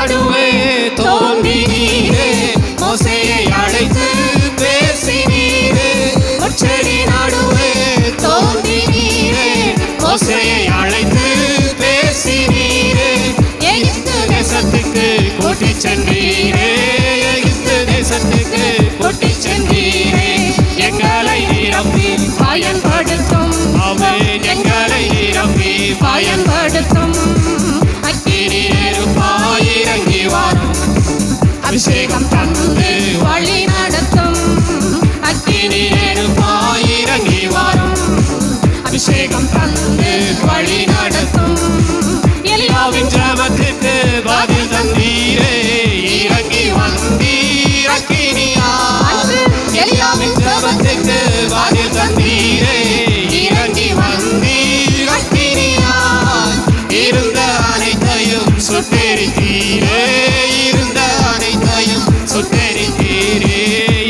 நடுவே தோன்றினீரே, மோசேயை அழைத்து பேசினீரே. முட்செடி நடுவே தோன்றினீரே, மோசேயை அழைத்து பேசினீரே. எகிப்து தேசத்துக்கு கூட்டிச் சென்றீரே, எகிப்து தேசத்துக்கு கூட்டிச் சென்றீரே. எங்களை நிரப்பி பயன்படுத்தும், எங்களை நிரப்பி பயன்படுத்தும். அக்கினி நெருப்பாய் இறங்கி வரும், அபிஷேகம் தந்து வழி நடத்தும். அக்கினி நெருப்பாய் இறங்கி வரும், அபிஷேகம் தந்து வழி நடத்தும். எலியாவின் ஜெபத்துக்கு பதில் தந்தீரே, இறங்கி வந்தீர் அக்கினியாய். எலியாவின் ஜெபத்துக்கு பதில் தந்தீரே, இறங்கி வந்தீர் அக்கினியாய். இருந்த அனைத்தையும் சுட்டெரித்தீரே, இருந்த அனைத்தையும் சுட்டெரித்தீரே.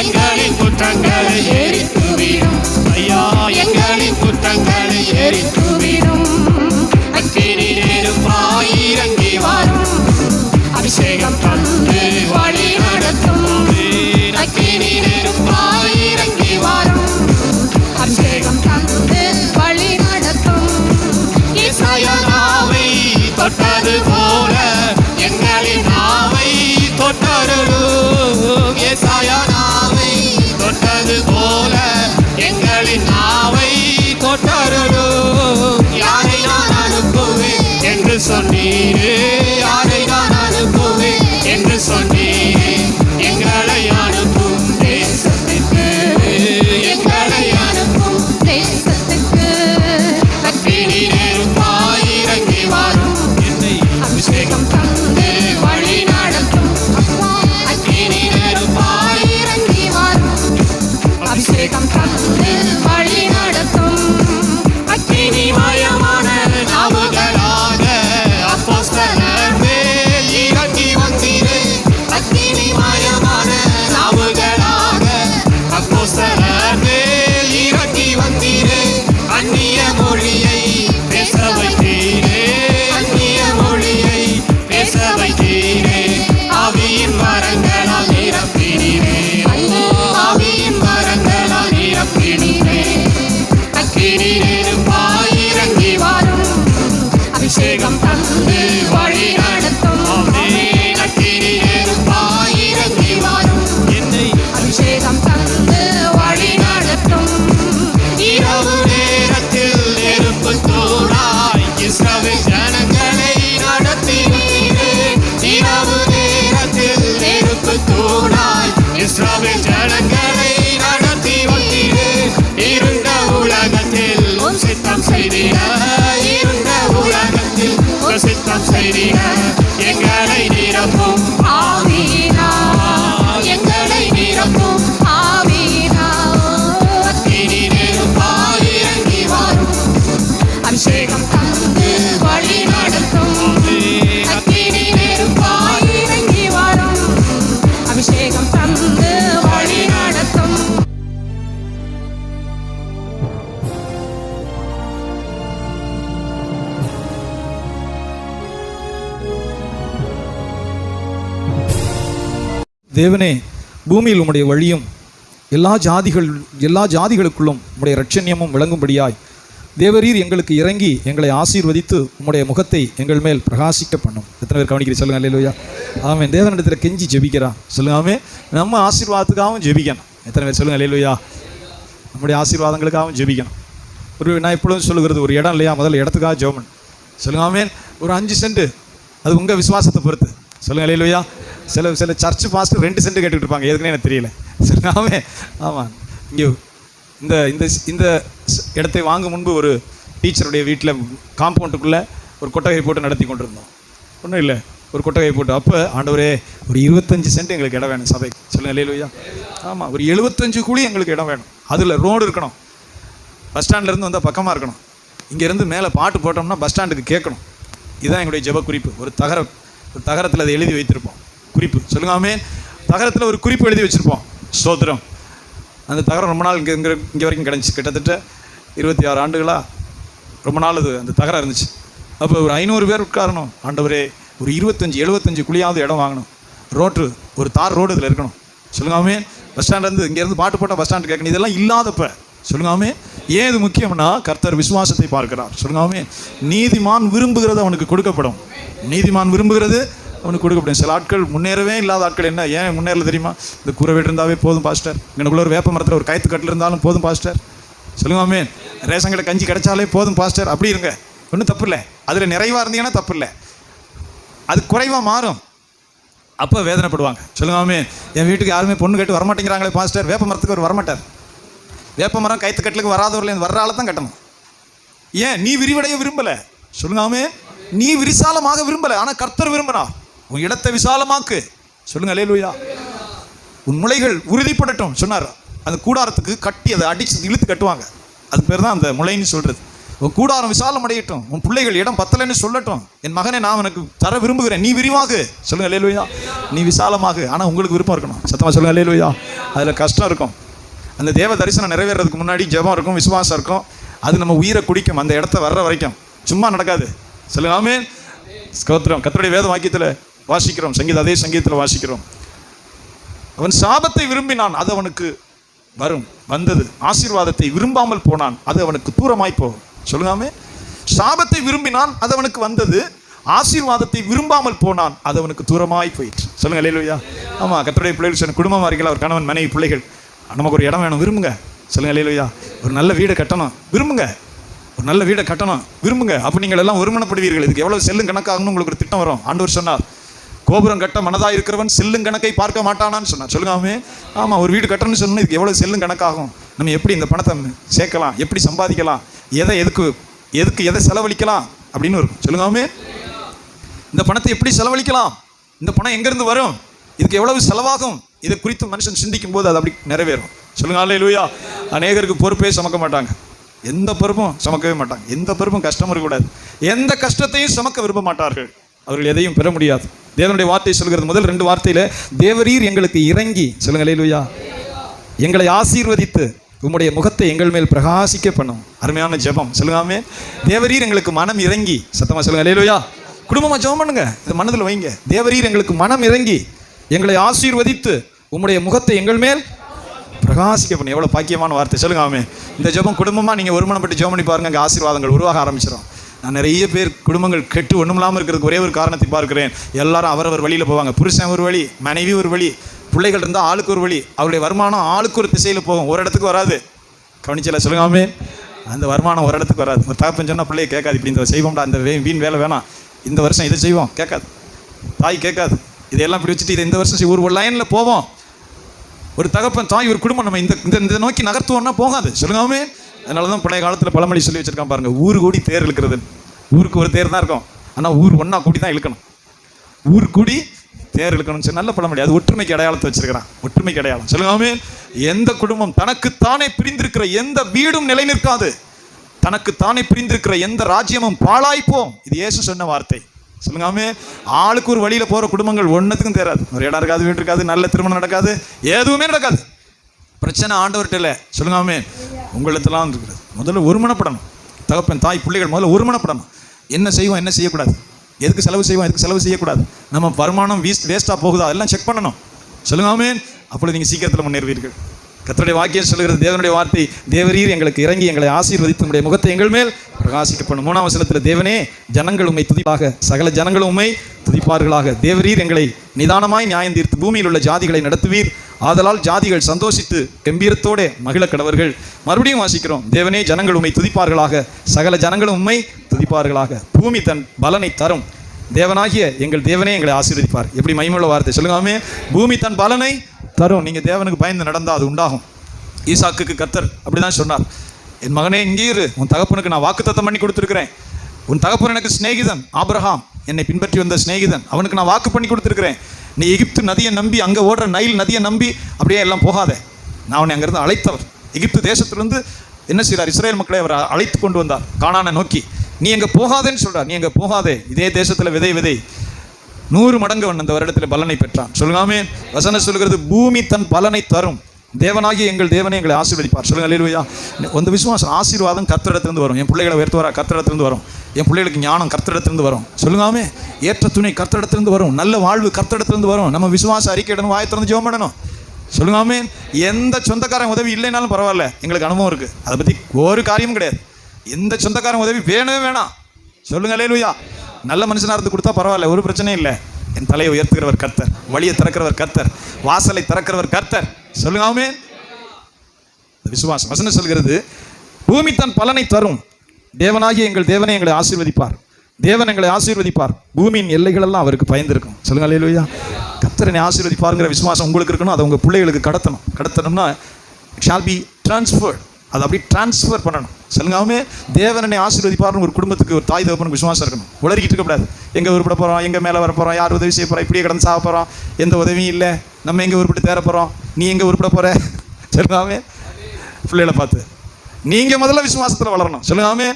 எங்களின் குற்றங்களை எரித்துவிடும் ஐயா, எங்களின் குற்றங்களை எரித்துவிடும். அக்கினி நெருப்பாய் இறங்கி வரும், அபிஷேகம் தந்து வழி நடத்தும். அக்கினி நெருப்பாய் இறங்கி வரும், அபிஷேகம் தந்து வழி நடத்தும். ஏசாயா நாவை தொட்டது போல எங்களின் நாவை தொட்டருளும். ஏசாயா நாவை தொட்டது போல எங்களின் நாவை தொட்டருளும். யாரை நான் அனுப்புவேன் என்று சொன்னீரே, யாரை நான் அனுப்புவேன் என்று சொன்னீரே. எங்களை அனுப்பும் தேசத்துக்கு, எங்களை அனுப்பும் தேசத்துக்கு. அக்கினி நெருப்பாய் இறங்கி வரும், என்னை அபிஷேகம் தந்து வழி நடத்தும். அக்கினி நெருப்பாய் இறங்கி வரும், அபிஷேகம் தந்து வழி நடத்தும். அக்கினி மயமான நாவுகளாக அப்போஸ்தலர் மேல் இறங்கி வந்தீரே. அக்கினி மயமான நாவுகளாக அப்போஸ்தலர் மேல் இறங்கி வந்தீரே. அந்நிய மொழியை பேச வைத்தீரே, அந்நிய மொழியை பேச வைத்தீரே. ஆவியின் வரங்களால் நிரப்பினீரே, ஆவியின் வரங்களால் நிரப்பினீரே. அக்கினி நெருப்பாய் இறங்கி வரும், அபிஷேகம் தந்து வழி நடத்தும். அக்கினி நெருப்பாய் இறங்கி வரும், என்னை அபிஷேகம் தந்து வழி நடத்தும். இரவு நேரத்தில் நெருப்பு தூணாய் இஸ்ரவேல் ஜனங்களை நடத்தினீரே. இரவு நேரத்தில் நெருப்பு தூணாய் இஸ்ரவேல் ஜனங்களை நடத்தி வந்தீரே. இருண்ட உலகத்தில் உன் சித்தம் செய்தீர, இருண்ட உலகத்தில் உன் சித்தம் செய்தீர. எங்களை நிரப்பும் ஆவியினால், எங்களை நிரப்பும் ஆவியினால். அக்கினி நெருப்பாய் இறங்கி வரும், அபிஷேகம் தந்து வழி நடத்தும். அக்கினி நெருப்பாய் இறங்கி வரும், அபிஷேகம் தந்து வழி நடத்தும். தேவனே, பூமியில் உம்முடைய வழியும் எல்லா ஜாதிகளுக்குள்ளும் உம்முடைய இரட்சண்யமும் விளங்கும்படியாய் தேவரீர் எங்களுக்கு இறங்கி எங்களை ஆசீர்வதித்து உம்முடைய முகத்தை எங்கள் மேல் பிரகாசிக்க பண்ணும். எத்தனை பேர் கவனிக்கிறீங்க சொல்லுங்க அல்லேலூயா. ஆமென். தேவனிடத்தில் கெஞ்சி ஜெபிக்கிறான் சொல்லுங்க. ஆமென். நம்ம ஆசீர்வாதத்துக்காகவும் ஜெபிக்கணும். எத்தனை பேர் சொல்லுங்க அல்லேலூயா. நம்முடைய ஆசீர்வாதங்களுக்காகவும் ஜெபிக்கணும். நான் எப்பொழுதும் சொல்லுகிறது, ஒரு இடம் இல்லையா, முதல்ல இடத்துக்காக ஜெபம் சொல்லுங்க. ஆமென். ஒரு 5 சென்ட், அது உங்கள் விசுவாசத்தை பொறுத்து சொல்லுங்க அல்லேலூயா. சில சர்ச் பாஸ்டர் 2 சென்ட் கேட்டுக்கிட்டு இருப்பாங்க, எதுக்குன்னே எனக்கு தெரியல. சொல்லுங்க. ஆமென். ஆமாம். இங்கே இந்த இந்த இந்த இடத்தை வாங்கும் முன்பு ஒரு டீச்சருடைய வீட்டில் காம்பவுண்டுக்குள்ளே ஒரு கொட்டகை போட்டு நடத்தி கொண்டிருந்தோம். ஒன்றும் இல்லை, ஒரு கொட்டகை போட்டு. அப்போ ஆண்டவரே ஒரு 25 சென்ட் எங்களுக்கு இடம் வேணும் சபைக்கு சொல்லுங்க அல்லேலூயா. ஆமாம், ஒரு 75 குழி எங்களுக்கு இடம் வேணும். அதில் ரோடு இருக்கணும், பஸ் ஸ்டாண்ட்லேருந்து வந்தால் பக்கமாக இருக்கணும். இங்கேருந்து மேலே பாட்டு போட்டோம்னா பஸ் ஸ்டாண்டுக்கு கேட்கணும். இதுதான் எங்களுடைய ஜெப குறிப்பு. ஒரு தகரத்தில் அதை எழுதி வைத்திருப்போம், குறிப்பு சொல்லுங்க. ஆமென். தகரத்தில் ஒரு குறிப்பு எழுதி வச்சுருப்போம். ஸ்தோத்திரம். அந்த தகரம் ரொம்ப நாள் இங்கே வரைக்கும் கிடந்துச்சு. கிட்டத்தட்ட 26 ஆண்டுகளாக ரொம்ப நாள் அது அந்த தகரம் இருந்துச்சு. அப்போ ஒரு 500 பேர் உட்காரணும். ஆண்டவரே ஒரு 25-75 குழியாவது இடம் வாங்கணும். ஒரு தார் ரோடு இதில் இருக்கணும். சொல்லுங்காமே. பஸ் ஸ்டாண்ட்லேருந்து இங்கேருந்து பாட்டு போட்டால் பஸ் ஸ்டாண்டு கேட்கணும். இதெல்லாம் இல்லாதப்ப சொல்லுங்காமே. ஏன் இது முக்கியம்னா கர்த்தர் விசுவாசத்தை பார்க்கிறார். சொல்லுங்காமே. நீதிமான் விரும்புகிறது அவனுக்கு கொடுக்கப்படும். நீதிமான் விரும்புகிறது அவனுக்கு கொடுக்கப்படும். சில ஆட்கள் முன்னேறவே இல்லாத ஆட்கள் என்ன ஏன் முன்னேறல தெரியுமா? இந்த கூரை வீடு இருந்தாவே போதும் பாஸ்டர், எனக்குள்ள ஒரு வேப்ப மரத்தில் ஒரு கயிற்று கட்டில் இருந்தாலும் போதும் பாஸ்டர், சொல்லுங்காமே. ரேஷன் கடை கஞ்சி கிடைச்சாலே போதும் பாஸ்டர், அப்படி இருங்க, ஒன்றும் தப்பு இல்லை. அதில் நிறைவாக இருந்தீங்கன்னா தப்பு இல்லை. அது குறைவாக மாறும், அப்போ வேதனைப்படுவாங்க. சொல்லுங்காமே. என் வீட்டுக்கு யாருமே பொண்ணு கேட்டு வரமாட்டேங்கிறாங்களே பாஸ்டர், வேப்ப மரத்துக்கு ஒரு வரமாட்டார். வேப்ப மரம் கயிற்று கட்டலுக்கு வராதவர்கள் வர்ற ஆளை தான் கட்டணும். ஏன்? நீ விரிவடைய விரும்பலை. சொல்லுங்காமே. நீ விரிசாலமாக விரும்பலை, ஆனால் கர்த்தர் விரும்பினா உன் இடத்தை விசாலமாக்கு. சொல்லுங்க அல்லேலூயா. உன் முளைகள் உறுதிப்படட்டும் சொன்னார். அந்த கூடாரத்துக்கு கட்டி அதை அடிச்சு இழுத்து கட்டுவாங்க. அது பேர் தான் அந்த முளைன்னு சொல்றது. உன் கூடாரம் விசாலம் அடையட்டும், உன் பிள்ளைகள் இடம் பத்தலைன்னு சொல்லட்டும். என் மகனை நான் உனக்கு தர விரும்புகிறேன், நீ விரிவாகு. சொல்லுங்க அல்லேலூயா. நீ விசாலமாகு, ஆனால் உங்களுக்கு விருப்பம் இருக்கணும். சத்தமாக சொல்லுங்க அல்லேலூயா. அதில் கஷ்டம் இருக்கும். அந்த தேவ தரிசனம் நிறைவேறதுக்கு முன்னாடி ஜெபம் இருக்கும், விசுவாசம் இருக்கும். அது நம்ம உயிரை குடிக்கும் அந்த இடத்த வர்ற வரைக்கும். சும்மா நடக்காது. சொல்லுங்க ஆமென். ஸ்தோத்திரம். கர்த்தருடைய வேத வாக்கியத்தில் வாசிக்கிறோம், அதே சங்கீதத்தில் வாசிக்கிறோம். அவன் சாபத்தை விரும்பினான், அது அவனுக்கு வந்தது. ஆசீர்வாதத்தை விரும்பாமல் போனான், அது அவனுக்கு தூரமாய் போகும். சொல்லுங்காமே. சாபத்தை விரும்பினான், அது அவனுக்கு வந்தது. ஆசீர்வாதத்தை விரும்பாமல் போனான், அது அவனுக்கு தூரமாய் போயிற்று. சொல்லுங்க அல்லேலூயா. ஆமாம், கர்த்தருடைய பிள்ளைகள் சொன்ன குடும்பமாக இருக்கல, ஒரு கணவன் மனைவி பிள்ளைகள், நமக்கு ஒரு இடம் வேணும், விரும்புங்க. சொல்லுங்க அல்லேலூயா. ஒரு நல்ல வீடை கட்டணும், விரும்புங்க. ஒரு நல்ல வீடை கட்டணும், விரும்புங்க. அப்போ நீங்கள் எல்லாம் ஒருமனப்படுவீர்கள். இதுக்கு எவ்வளோ செல்லும் கணக்காகணும் உங்களுக்கு ஒரு திட்டம் வரும். ஆண்டவர் சொன்னார், கோபுரம் கட்ட மனதாக இருக்கிறவன் செல்லும் கணக்கை பார்க்க மாட்டானான்னு சொன்னார். சொல்லுங்காமே. ஆமாம், ஒரு வீடு கட்டணும்னு சொன்னால் இதுக்கு எவ்வளோ செல்லும் கணக்காகும், நம்ம எப்படி இந்த பணத்தை சேர்க்கலாம், எப்படி சம்பாதிக்கலாம், எதை செலவழிக்கலாம் அப்படின்னு இருக்கும். சொல்லுங்காமே. இந்த பணத்தை எப்படி செலவழிக்கலாம், இந்த பணம் எங்கேருந்து வரும், இதுக்கு எவ்வளவு செலவாகும், இதை குறித்து மனுஷன் சிந்திக்கும் போது அது அப்படி நிறைவேறும். சொல்லுங்க அல்லேலூயா. அநேகருக்கு பொறுப்பே சுமக்க மாட்டாங்க, எந்த பொறுப்பும் சுமக்கவே மாட்டாங்க. எந்த பொறுப்பும் கஷ்டம் இருக்கக்கூடாது, எந்த கஷ்டத்தையும் சுமக்க விரும்ப மாட்டார்கள். அவர்கள் எதையும் பெற முடியாது. தேவனுடைய வார்த்தை சொல்கிறது, முதல் 2 வார்த்தையில தேவரீர் எங்களுக்கு இறங்கி, சொல்லுங்க அல்லேலூயா, எங்களை ஆசீர்வதித்து உம்முடைய முகத்தை எங்கள் மேல் பிரகாசிக்க பண்ணும். அருமையான ஜெபம். சொல்லுங்காமே. தேவரீர் எங்களுக்கு மனம் இறங்கி. சத்தமா சொல்லுங்க அல்லேலூயா. குடும்பமாக ஜெபம் பண்ணுங்க, இது மனதில் வைங்க. தேவரீர் எங்களுக்கு மனம் இறங்கி எங்களை ஆசீர்வதித்து உம்முடைய முகத்தை எங்கள் மேல் பிரகாசிக்க பண்ணு. எவ்வளோ பாக்கியமான வார்த்தை. சொல்லுங்காமே. இந்த ஜெபம் குடும்பமாக நீங்கள் ஒருமனப்பட்டு ஜெபம் பண்ணி பாருங்க, அங்கே ஆசீர்வாதங்கள் உருவாக ஆரம்பிச்சிடும். நான் நிறைய பேர் குடும்பங்கள் கெட்டு ஒன்றும் இல்லாமல் இருக்கிறதுக்கு ஒரே ஒரு காரணத்தை பார்க்கிறேன். எல்லாரும் அவரவர் வழியில் போவாங்க. புருஷன் ஒரு வழி, மனைவி ஒரு வழி, பிள்ளைகள் இருந்தால் ஆளுக்கு ஒரு வழி. அவருடைய வருமானம் ஆளுக்கு ஒரு திசையில் போகும், ஒரு இடத்துக்கு வராது. கவனிச்சல. சொல்லுங்காமே. அந்த வருமானம் ஒரு இடத்துக்கு வராது. ஒரு தகப்பன் சொன்னால் பிள்ளையை கேட்காது, இப்படி இந்த செய்வோம்டா, அந்த வீண் வேலை வேணாம், இந்த வருஷம் இதை செய்வோம், கேட்காது. தாய் கேட்காது. இதெல்லாம் இப்படி வச்சுட்டு இதை இந்த வருஷம் ஒரு லைனில் போவோம். ஒரு தகப்பன் தாய் ஒரு குடும்பம் நம்ம இந்த நோக்கி நகர்த்துவோம்னா போகாது. சொல்லுங்காமே. அதனால தான் பழைய காலத்தில் பழமொழி சொல்லி வச்சிருக்கான் பாருங்க, ஊர் கூடி தேர் இழுக்கிறது. ஊருக்கு ஒரு தேர் தான் இருக்கும், ஆனால் ஊர் ஒன்றா கூடி தான் இழுக்கணும். ஊர் கூடி தேர் இழுக்கணும்னு சொல்லி நல்ல பழமொழி. அது ஒற்றுமைக்கு அடையாளத்தை வச்சிருக்கிறான், ஒற்றுமைக்கு அடையாளம். சொல்லுங்காமே. எந்த குடும்பம் தனக்குத்தானே பிரிந்திருக்கிற எந்த வீடும் நிலை நிற்காது, தனக்குத்தானே பிரிந்திருக்கிற எந்த ராஜ்யமும் பாழாய்ப்போம். இது இயேசு சொன்ன வார்த்தை. சொல்லுங்காமே. ஆளுக்கு ஒரு வழியில் போகிற குடும்பங்கள் ஒன்றுத்துக்கும் தேராது. ஒரு இடம் இருக்காது, வீடு இருக்காது, நல்ல திருமணம் நடக்காது, எதுவுமே நடக்காது. பிரச்சனை ஆண்டவர்கிட்ட இல்லை. சொல்லுங்காமே. உங்களத்தெல்லாம் இருக்கிறது. முதல்ல ஒருமனப்படணும். தகப்பன் தாய் பிள்ளைகள் முதல்ல ஒருமனப்படணும். என்ன செய்வோம், என்ன செய்யக்கூடாது, எதுக்கு செலவு செய்வோம், எதுக்கு செலவு செய்யக்கூடாது, நம்ம வருமானம் வேஸ்ட்டாக போகுதா, அதெல்லாம் செக் பண்ணணும். சொல்லுங்காமே. அப்பொழுது நீங்கள் சீக்கிரத்தில் முன்னேறுவீர்கள். கர்த்தருடைய வாக்கியம் சொல்கிறது, தேவனுடைய வார்த்தை, தேவரீர் எங்களுக்கு இறங்கி எங்களை ஆசீர்வதித்து உம்முடைய முகத்தை எங்கள் மேல் பிரகாசிக்கப்படும். 3ஆம் வசனத்தில், தேவனே ஜனங்கள் உம்மை துதிப்பாக, சகல ஜனங்களும் உம்மை துதிப்பார்களாக. தேவரீர் எங்களை நிதானமாய் நியாயம் தீர்த்து பூமியில் உள்ள ஜாதிகளை நடத்துவீர். ஆதலால் ஜாதிகள் சந்தோஷித்து கம்பீரத்தோட மகிழ கடவர்கள். மறுபடியும் வாசிக்கிறோம், தேவனே ஜனங்கள் உம்மை துதிப்பார்களாக, சகல ஜனங்களும் உம்மை துதிப்பார்களாக. பூமி தன் பலனை தரும். தேவனாகிய எங்கள் தேவனே எங்களை ஆசீர்வதிப்பார். எப்படி மகிமையுள்ள வார்த்தை. சொல்லுங்காமே. பூமி தன் பலனை தரும். நீங்கள் தேவனுக்கு பயந்து நடந்தால் அது உண்டாகும். ஈசாக்குக்கு கர்த்தர் அப்படிதான் சொன்னார், என் மகனே இங்கே இரு, உன் தகப்பனுக்கு நான் வாக்குத்தத்தம் பண்ணி கொடுத்துருக்கிறேன். உன் தகப்பன் எனக்கு சிநேகிதன் ஆபிரகாம், என்னை பின்பற்றி வந்த சிநேகிதன், அவனுக்கு நான் வாக்கு பண்ணி கொடுத்துருக்கிறேன். நீ எகிப்து நதியை நம்பி, அங்கே ஓடுற நைல் நதியை நம்பி அப்படியே எல்லாம் போகாத. நான் அவனை அங்கேருந்து அழைத்தவர். எகிப்து தேசத்திலிருந்து என்ன செய்கிறார், இஸ்ரேல் மக்களை அவர் அழைத்து கொண்டு வந்தார் கானானை நோக்கி. நீ எங்கே போகாதேன்னு சொல்கிறார். நீ எங்கே போகாதே, இதே தேசத்தில் விதை 100 மடங்கு அவன் அந்த வருடத்தில் பலனை பெற்றான். சொல்லுங்காமே. வசனம் சொல்கிறது, பூமி தன் பலனை தரும். தேவனாகிய எங்கள் தேவனே எங்களை ஆசீர்வதிப்பார். சொல்லுங்க அல்லேலூயா. அந்த விசுவாசம் ஆசீர்வாதம் கர்த்தரிடத்திலிருந்து வரும். என் பிள்ளைகளை உயர்த்துவாரா கர்த்தரிடத்திலிருந்து வரும். என் பிள்ளைகளுக்கு ஞானம் கர்த்தரிடத்திலிருந்து வரும். சொல்லுங்காமே. ஏற்ற துணை கர்த்தரிடத்திலிருந்து வரும். நல்ல வாழ்வு கர்த்தரிடத்திலிருந்து வரும். நம்ம விசுவாச அறிக்கையிடணும், வாயை திறந்து ஜெபம் பண்ணணும். சொல்லுங்காமே. எந்த சொந்தக்காரன் உதவி இல்லைனாலும் பரவாயில்ல, எங்களுக்கு அனுபவம் இருக்குது, அதை பற்றி ஒரு காரியமும் கிடையாது. எந்த சொந்தக்காரன் உதவி வேணவே வேணாம். சொல்லுங்க அல்லேலூயா. நல்ல மனுஷனாக இருந்து கொடுத்தா பரவாயில்ல, ஒரு பிரச்சனையும் இல்லை. என் தலையை உயர்த்துகிறவர் கர்த்தர், வழியை திறக்கிறவர் கர்த்தர், வாசலை திறக்கிறவர் கர்த்தர். சொல்லுங்க ஆமென். விசுவாசம் வசனம் சொல்கிறது, பூமி தன் பலனை தரும். தேவனாகிய எங்கள் தேவனை எங்களை ஆசீர்வதிப்பார். தேவன் எங்களை ஆசீர்வதிப்பார். பூமியின் எல்லைகளெல்லாம் அவருக்கு பயந்திருக்கும். சொல்லுங்க அல்லேலூயா. கர்த்தரனை ஆசீர்வதிப்பாருங்கிற விசுவாசம் உங்களுக்கு இருக்கணும். அதை உங்கள் பிள்ளைகளுக்கு கடத்தணும்னா ஷால் பி டிரான்ஸ்ஃபர்ட். அதை அப்படி டிரான்ஸ்ஃபர் பண்ணணும். சொல்லுங்காமே. தேவனை ஆசீர்வதிப்பார்னு ஒரு குடும்பத்துக்கு, ஒரு தாய் தகப்பனுக்கு விசுவாசம் இருக்கணும். உளறிக்கிட்டு இருக்கக்கூடாது. எங்கே உருப்பட போகிறோம், எங்கே மேலே வர போகிறோம், யார் உதவி செய்ய போகிறோம், இப்படியே கடந்து சாக போகிறோம், எந்த உதவியும் இல்லை, நம்ம எங்கே உருப்பிட்டு தேர போகிறோம், நீ எங்கே உருப்பிட போகிற. சொல்லுங்காமே. பிள்ளைகளை பார்த்து நீங்கள் முதல்ல விசுவாசத்தில் வளரணும். சொல்லுங்காமே.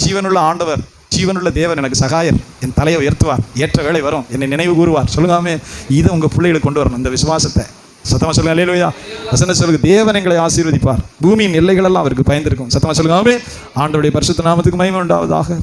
ஜீவனுள்ள ஆண்டவர், ஜீவனுள்ள தேவன் எனக்கு சகாயர், என் தலையை உயர்த்துவார், ஏற்ற வேலை வரும், என்னை நினைவு கூறுவார். சொல்லுங்காமே. இதை உங்கள் பிள்ளைகளுக்கு கொண்டு வரணும், இந்த விசுவாசத்தை. சத்தமாக சொல்லுங்க அல்லேலூயா. வசனம் சொல்லுங்க, தேவன் எங்களை ஆசீர்வதிப்பார். பூமியின் எல்லைகளெல்லாம் அவருக்கு பயந்திருக்கும். சத்தமாக சொல்லுங்க ஆமென். ஆண்டவருடைய பரிசுத்த நாமத்துக்கு மகிமை உண்டாவதாக.